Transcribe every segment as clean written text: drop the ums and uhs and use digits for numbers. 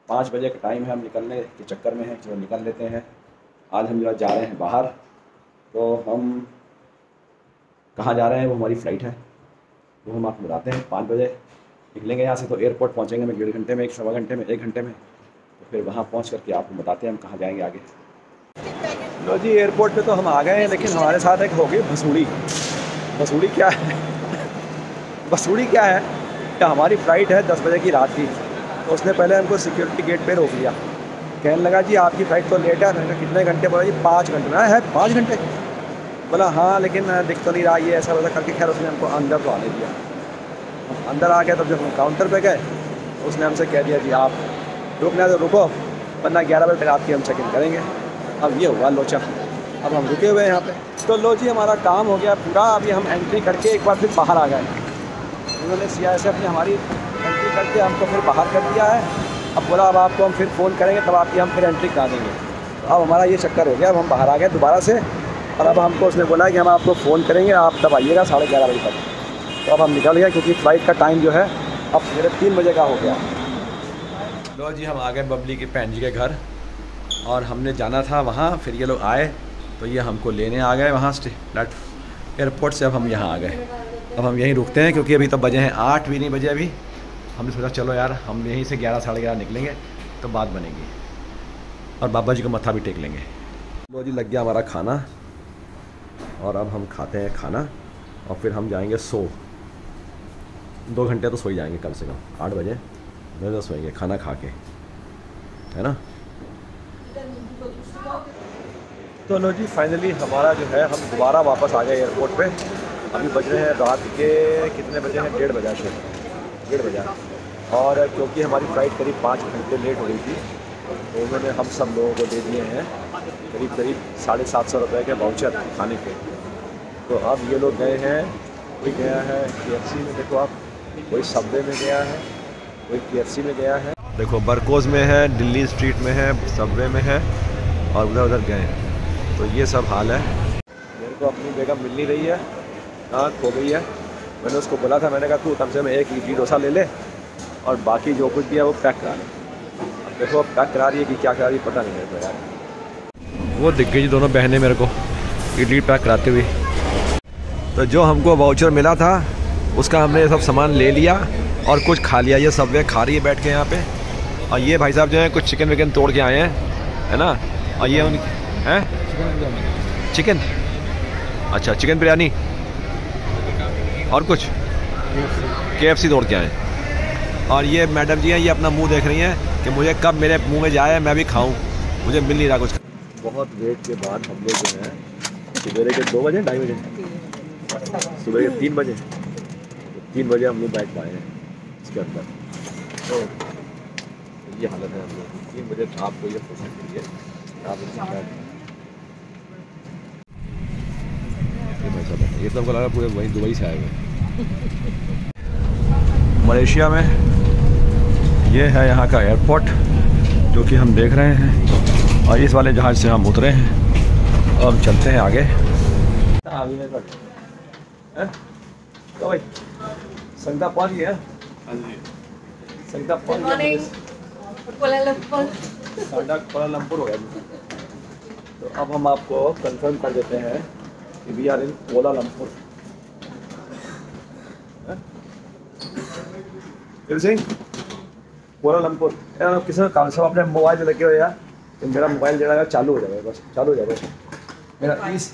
5 बजे का टाइम है, हम निकलने के चक्कर में हैं, चलो निकल लेते हैं। आज हम जरा जा रहे हैं बाहर, तो हम कहाँ जा रहे हैं वो हमारी फ़्लाइट है, वो हम आपको बताते हैं। 5 बजे निकलेंगे यहाँ से, तो एयरपोर्ट पहुँचेंगे हम 1.5 घंटे में, 1 सवा घंटे में, 1 घंटे में। तो फिर वहाँ पहुँच करके आपको बताते हैं हम कहाँ जाएंगे आगे। लो जी, एयरपोर्ट पे तो हम आ गए हैं, लेकिन हमारे साथ एक हो गई भसूड़ी। भसूड़ी क्या है? भसूड़ी क्या है कि हमारी फ़्लाइट है 10 बजे की रात की, तो उसने पहले हमको सिक्योरिटी गेट पे रोक लिया। कहने लगा जी आपकी फ़्लाइट तो लेट है। मैंने कहा कितने घंटे? बोला जी 5 घंटे। ना है 5 घंटे? बोला हाँ, लेकिन दिख तो नहीं रहा ये, ऐसा वैसा करके। खैर उसने हमको अंदर तो आने दिया। हम अंदर आ गए, तब जब हम काउंटर पे गए तो उसने हमसे कह दिया जी आप रुकना तो रुको, वरना 11 बजे तक आपकी हम चेक इन करेंगे। अब ये हुआ लोचा, अब हम रुके हुए हैं यहाँ पे। तो लो जी, हमारा काम हो गया पूरा। अभी हम एंट्री करके एक बार फिर बाहर आ गए। उन्होंने CISF ने हमारी एंट्री करके हमको फिर बाहर कर दिया है। अब बोला अब आपको हम फिर फ़ोन करेंगे, तब आपकी हम फिर एंट्री करा देंगे। तो अब हमारा ये चक्कर हो गया, अब हम बाहर आ गए दोबारा से, और अब हमको उसने बोला कि हम आपको फ़ोन करेंगे, आप तब आइएगा 11:30 बजे तक। तो अब हम निकल गए, क्योंकि फ़्लाइट का टाइम जो है अब मेरे 3 बजे का हो गया। लो जी, हम आ गए बबली की भैन जी के घर, और हमने जाना था वहाँ। फिर ये लोग आए तो ये हमको लेने आ गए वहाँ से एयरपोर्ट से। अब हम यहाँ आ गए, अब हम यहीं रुकते हैं, क्योंकि अभी तो बजे हैं 8 भी नहीं बजे अभी। हमने सोचा चलो यार हम यहीं से 11 साढ़े 11 निकलेंगे तो बात बनेगी, और बाबा जी को मत्था भी टेक लेंगे। लो जी, लग गया हमारा खाना, और अब हम खाते हैं खाना, और फिर हम जाएंगे 2 घंटे तो सो ही जाएंगे कम से कम। 8 बजे मैं तो सोएंगे खाना खा के, है ना। तो लो जी, फाइनली हमारा जो है हम दोबारा वापस आ गए एयरपोर्ट पे। अभी बज रहे हैं रात के कितने बजे हैं? 1:30 बजे से 1:30 बजे। और क्योंकि हमारी फ़्लाइट करीब 5 घंटे लेट हो गई थी, तो उन्होंने हम सब लोगों को दे दिए हैं करीब 750 रुपये के वाउचर खाने के। तो अब ये लोग गए हैं, कोई गया है KFC में, देखो आप, कोई सबवे में गया है, कोई KFC में गया है, देखो बरकोज़ में है, दिल्ली स्ट्रीट में है, सबवे में है, और उधर उधर गए हैं। तो ये सब हाल है। मेरे को अपनी बेगम मिल नहीं रही है, कहाँ खो गई है। मैंने उसको बोला था, मैंने कहा तू कम से कम 1 इडली डोसा ले ले, और बाकी जो कुछ भी है वो पैक करा ले। अब देखो अब पैक करा रही है कि क्या करा रही है पता नहीं मेरे को यार। वो दिख गई जी दोनों बहनें मेरे को इडली पैक कराते हुए। तो जो हमको वाउचर मिला था उसका हमने ये सब सामान ले लिया और कुछ खा लिया। ये सब वे खा रही है बैठ के यहाँ पे, और ये भाई साहब जो है कुछ चिकन विकन तोड़ के आए हैं, है ना। और ये उनकी हैं चिकन, अच्छा चिकन बिरयानी, और कुछ KFC तोड़ के आए। और ये मैडम जी हैं, ये अपना मुंह देख रही हैं कि मुझे कब मेरे मुंह में जाए मैं भी खाऊं, मुझे मिल नहीं रहा कुछ। बहुत वेट के बाद हम लोग जो है सुबह के 2 बजे 2:30 बजे, सुबह के 3 बजे 3 बजे हम लोग बैठ पाए हैं इसके अंदर। तो ये हालत है हम लोग 3 बजे आपको ये फुर्सत मिली है आप ये तो हमको लगा पूरे वहीं दुबई से आए हुए। मलेशिया में ये है यहाँ का एयरपोर्ट जो कि हम देख रहे हैं, और इस वाले जहाज़ से हम उतरे हैं और हम चलते हैं आगे। तो भाई संगता पहुँच गया। संगता पहुँच गया, कोलालमपुर हो गया। तो अब हम आपको कंफर्म कर देते हैं कि वी आर इन कोलालमपुर। सिंह कोलालमपुर यार, किसी ने काम सब अपने मोबाइल में लगे हुए यार। तो मेरा मोबाइल जो है चालू हो जाएगा, बस चालू हो जाएगा मेरा इस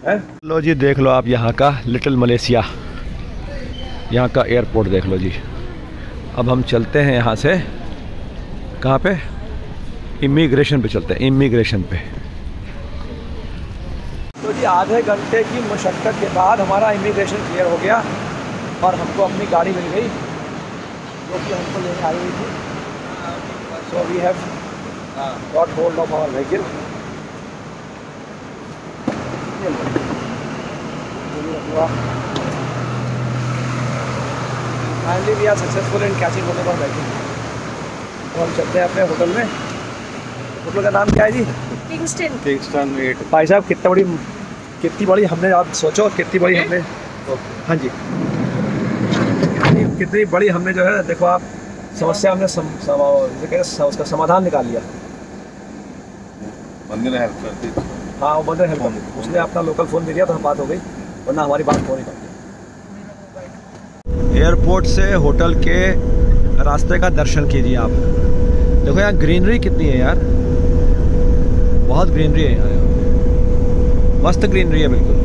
है। लो जी देख लो आप यहाँ का लिटिल मलेशिया, यहाँ का एयरपोर्ट देख लो जी। अब हम चलते हैं यहाँ से कहाँ पे? इमिग्रेशन पे चलते हैं, इमिग्रेशन पे। तो जी आधे घंटे की मशक्क़त के बाद हमारा इमिग्रेशन क्लियर हो गया, और हमको अपनी गाड़ी मिल गई जो कि हमको लेने आई हुई थी। So we have got hold of our vehicle. Finally we are successful in catching होने पर बैठे। तो हम चलते हैं अपने होटल में। होटल का नाम क्या है जी? किंगस्टन 8। भाई साहब कितनी बड़ी हमने, आप सोचो कितनी बड़ी हमने। हाँ जी, कितनी बड़ी हमने जो है देखो आप समस्या हमने उसका समाधान निकाल लिया। बंदे हेल्प करती। हाँ वो बंदे हेल्प करती, उसने अपना लोकल फ़ोन दे दिया तो बात हो गई, वरना हमारी बात हो नहीं पाती। एयरपोर्ट से होटल के रास्ते का दर्शन कीजिए आप। देखो यहाँ ग्रीनरी कितनी है यार, बहुत ग्रीनरी है यहाँ, मस्त ग्रीनरी है बिल्कुल।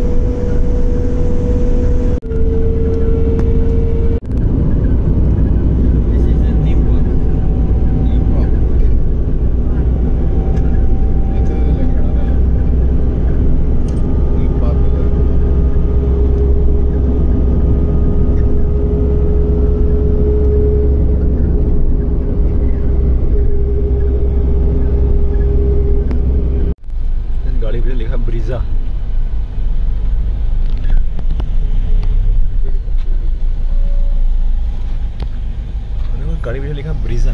गाड़ी पे लिखा ब्रीजा, गाड़ी पे लिखा ब्रीजा।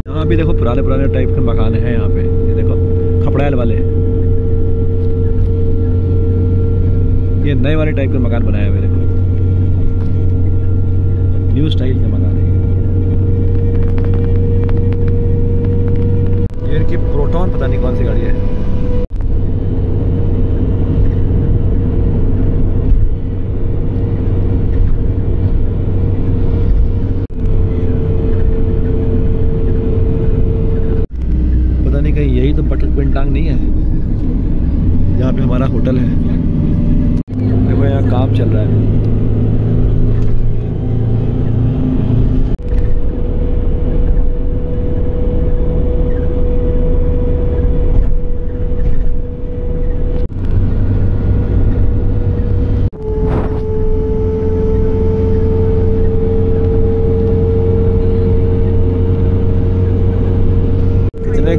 यहाँ भी देखो पुराने पुराने टाइप के मकान हैं यहाँ पे, ये देखो खपड़ैल वाले, ये नए वाले टाइप के मकान बनाए हुए, देखो न्यू स्टाइल के मकान है ये। इनकी प्रोटॉन पता नहीं कौन सी गाड़ी है। पता नहीं कहीं यही तो बटक बिंटांग नहीं है जहाँ पे हमारा होटल है। देखो यहाँ काम चल रहा है।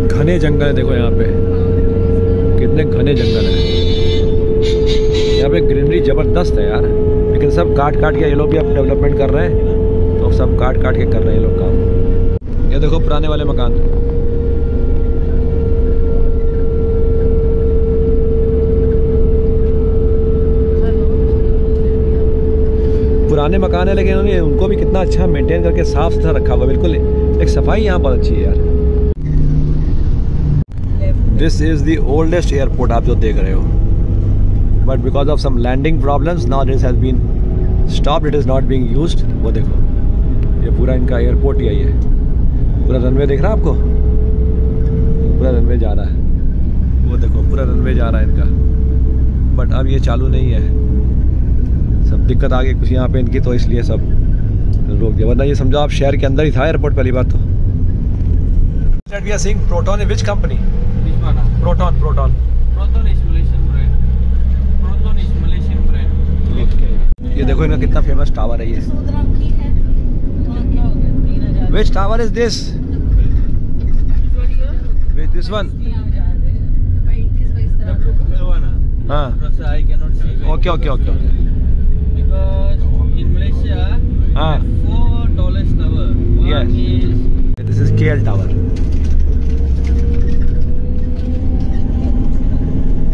घने जंगल है, देखो यहाँ पे कितने घने जंगल है। यहाँ पे ग्रीनरी जबरदस्त है यार, लेकिन सब काट काट के ये लोग भी अब डेवलपमेंट कर रहे हैं, तो सब काट काट के कर रहे हैं ये लोग काम। ये देखो पुराने वाले मकान, पुराने मकान है लेकिन उन्होंने उनको भी कितना अच्छा मेंटेन करके साफ सुथरा रखा हुआ, बिल्कुल एक सफाई यहाँ बहुत अच्छी है यार। This is the oldest airport आप जो देख रहे हो, but because of some landing problems now this has been stopped, it is not being used. वो देखो ये पूरा इनका एयरपोर्ट यही है, पूरा रनवे दिख रहा है आपको, पूरा रनवे जा रहा है, वो देखो पूरा रनवे जा रहा है इनका, बट अब ये चालू नहीं है, सब दिक्कत आ गई कुछ यहाँ पे इनकी, तो इसलिए सब रोक दिया, वरना ये समझो आप शहर के अंदर ही था एयरपोर्ट पहली बात तो। We are seeing Proton in which company? Which one? Proton is Malaysian brand. Proton is Malaysian brand. Okay. ये देखो इनका कितना फेमस टावर है ये। Which tower is this? This one? हाँ. I cannot see. Okay. Because in Malaysia, हाँ. 4 tallest tower. Yes. One is This is KL Tower.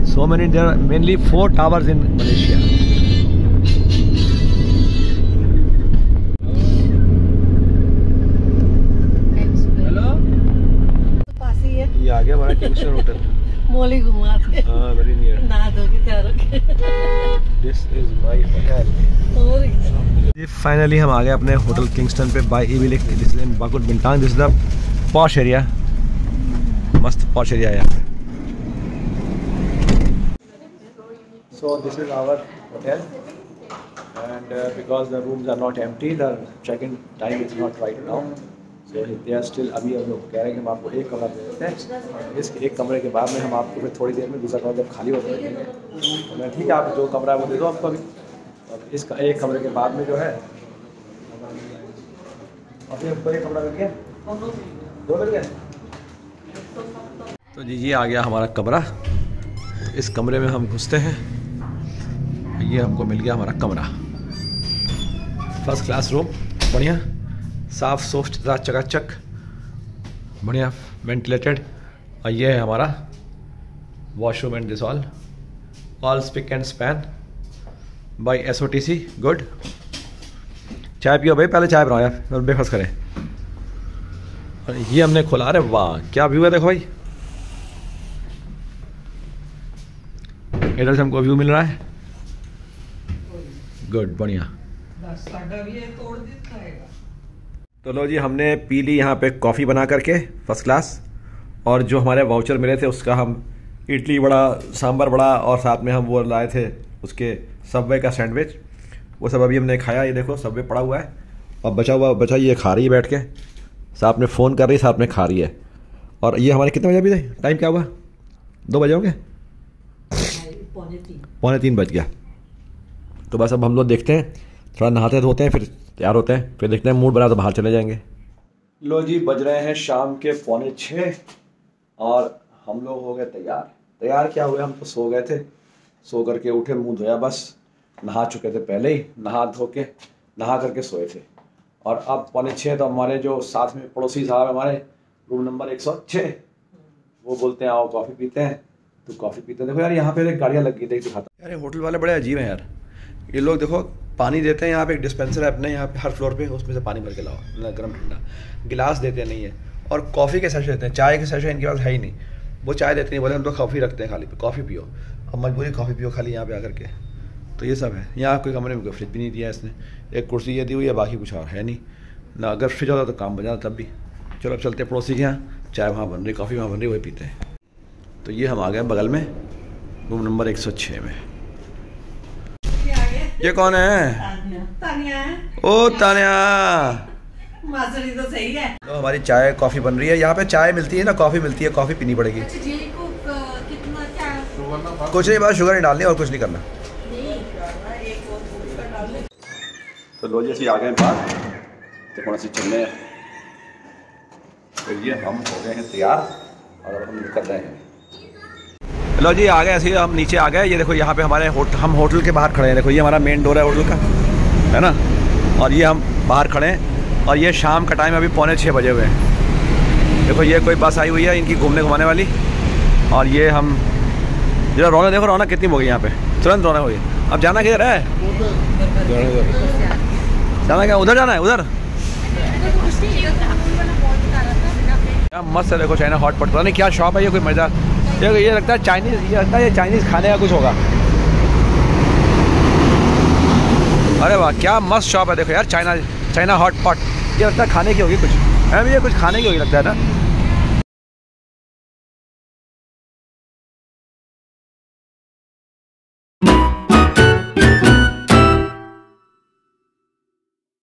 So many, there are mainly 4 towers in Malaysia. hello. ये आ गया हमारा Kingston hotel. मोली घुमाते। हाँ, very near. नहा धो के तैयार होके। This is my hotel. ये फाइनली हम आ गए अपने होटल किंगस्टन पे बाय इविलिक। This is in Bukit Bintang. This is the posh area, मस्त पॉश एरिया है यहाँ पे। So this is our hotel, and because the rooms are not empty, the check-in time is not right now. So they are still, अभी हम लोग कह रहे हैं कि हम आपको एक कमरा दे देते हैं, इस एक कमरे के बाद में हम आपको फिर थोड़ी देर में दूसरा कमरा जब खाली होता है देंगे। तो मैं ठीक है, आप जो कमरा है वो दे दो आपको अभी, और इसका एक कमरे के बाद में जो है अभी हमको एक कमरा मिल गया, 2 मिल गए। तो जी आ गया हमारा कमरा। इस कमरे में हम घुसते हैं, ये हमको मिल गया हमारा कमरा। फर्स्ट क्लास रूम, बढ़िया साफ सुथरा चकाचक, बढ़िया वेंटिलेटेड। और ये है हमारा washroom and this all spick and span by SOTC। Good. चाय पियो भाई, पहले चाय बनाओ यार, ब्रेकफास्ट करें। और ये हमने खोला, अरे वाह क्या व्यू है देखो भाई, इधर से हमको व्यू मिल रहा है। गुड, बढ़िया। तो लो जी, हमने पी ली यहाँ पे कॉफ़ी बना करके फर्स्ट क्लास, और जो हमारे वाउचर मिले थे उसका हम इडली बड़ा, सांभर बड़ा, और साथ में हम वो लाए थे उसके सबवे का सैंडविच, वो सब अभी हमने खाया। ये देखो सबवे पड़ा हुआ है और बचा ये खा रही है बैठ के, साथ में फ़ोन कर रही है, साथ में खा रही है। और ये हमारे कितने बजे अभी थे, टाइम क्या हुआ, 2 बजे होंगे, 2:45 बज गया। तो बस अब हम लोग देखते हैं, थोड़ा नहाते धोते हैं, फिर तैयार होते हैं, फिर देखते हैं मूड बना तो बाहर चले जाएंगे। लो जी, बज रहे हैं शाम के 5:45 और हम लोग हो गए तैयार। तैयार क्या हुए, हम तो सो गए थे, सो करके उठे, मुंह धोया, बस नहा चुके थे पहले ही, नहा करके सोए थे। और अब 5:45 तो हमारे जो साथ में पड़ोसी साहब हमारे रूम नंबर 106, वो बोलते हैं आओ कॉफ़ी पीते हैं। तो कॉफ़ी पीते हैं। देखो यार यहाँ पे गाड़ियाँ लग गई, देख दिखाता यार, ये होटल वाले बड़े अजीब हैं यार। ये लोग देखो पानी देते हैं, यहाँ पे एक डिस्पेंसर है अपने यहाँ पे हर फ्लोर पे, उसमें से पानी भर के लाओ, गर्म ठंडा। गिलास देते नहीं है, और कॉफ़ी के सैशे देते हैं, चाय के सैशे इनके पास है ही नहीं, वो चाय देते नहीं, बोले हम तो कॉफ़ी रखते हैं खाली, कॉफ़ी पियो। अब मजबूरी कॉफ़ी पियो खाली यहाँ पे आकर के। तो ये सब है यहाँ, कोई कमरे में कोई फ्रिज भी नहीं दिया इसने, एक कुर्सी ये दी हुई है, बाकी कुछ और है नहीं ना। अगर फ्रिज होता तो काम बन जाता तब भी। चलो अब चलते हैं पड़ोसी के यहाँ, चाय वहाँ बन रही, कॉफ़ी वहाँ बन रही, वही पीते हैं। तो ये हम आ गए बगल में रूम नंबर 106 में। ये कौन है? तानिया है। ओ तानिया, मासरी तो सही है। तो हमारी चाय कॉफ़ी बन रही है, यहाँ पे चाय मिलती है ना, कॉफ़ी मिलती है, कॉफ़ी पीनी पड़ेगी। कुछ नहीं, बस शुगर नहीं डालनी और कुछ नहीं करना। तो लो जी ऐसे आ गए बाहर, तो थोड़ा सी चलने, तो ये हम हो गए हैं तैयार और अब हम निकल रहे हैं। लो जी आ गए, ऐसे हम नीचे आ गए। ये देखो यहाँ पे हमारे हम होटल के बाहर खड़े हैं, देखो ये हमारा मेन डोर है होटल का, है ना। और ये हम बाहर खड़े हैं, और ये शाम का टाइम अभी 5:45 बजे हुए हैं। देखो ये कोई बस आई हुई है इनकी घूमने वाली, और ये हम जरा रौनक देखो, रौनक कितनी हो गई यहाँ पे, तुरंत रौनक हो गई। अब जाना किधर है, जाना क्या, उधर जाना है, उधर क्या मस्त है। देखो चाइना हॉट पॉट, पता नहीं क्या शॉप है ये, कोई मजा, ये लगता है चाइनीज़, ये लगता है ये चाइनीज़ खाने का कुछ होगा। अरे वाह क्या मस्त शॉप है, देखो यार चाइना हॉट पॉट, ये लगता है खाने की होगी कुछ, है ये कुछ खाने की होगी लगता है ना।